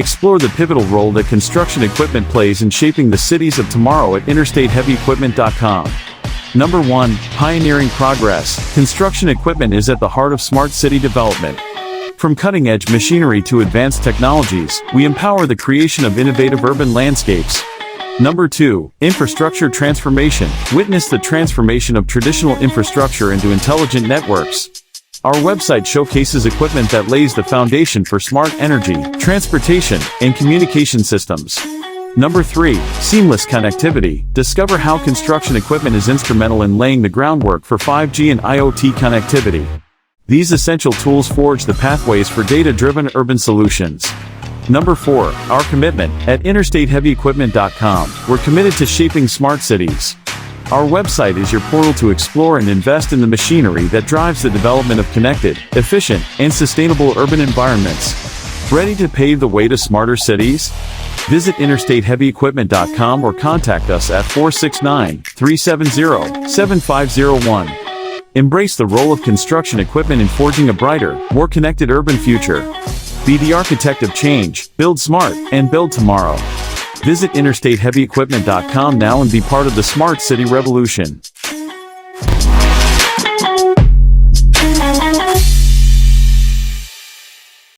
Explore the pivotal role that construction equipment plays in shaping the cities of tomorrow at interstateheavyequipment.com. Number 1. Pioneering progress. Construction equipment is at the heart of smart city development. From cutting-edge machinery to advanced technologies, we empower the creation of innovative urban landscapes. Number 2. Infrastructure transformation. Witness the transformation of traditional infrastructure into intelligent networks. Our website showcases equipment that lays the foundation for smart energy, transportation, and communication systems. Number 3. Seamless connectivity. Discover how construction equipment is instrumental in laying the groundwork for 5G and IoT connectivity. These essential tools forge the pathways for data-driven urban solutions. Number 4. Our commitment. At interstateheavyequipment.com, we're committed to shaping smart cities. Our website is your portal to explore and invest in the machinery that drives the development of connected, efficient, and sustainable urban environments. Ready to pave the way to smarter cities? Visit interstateheavyequipment.com or contact us at 469-370-7501. Embrace the role of construction equipment in forging a brighter, more connected urban future. Be the architect of change, build smart, and build tomorrow. Visit interstateheavyequipment.com now and be part of the smart city revolution.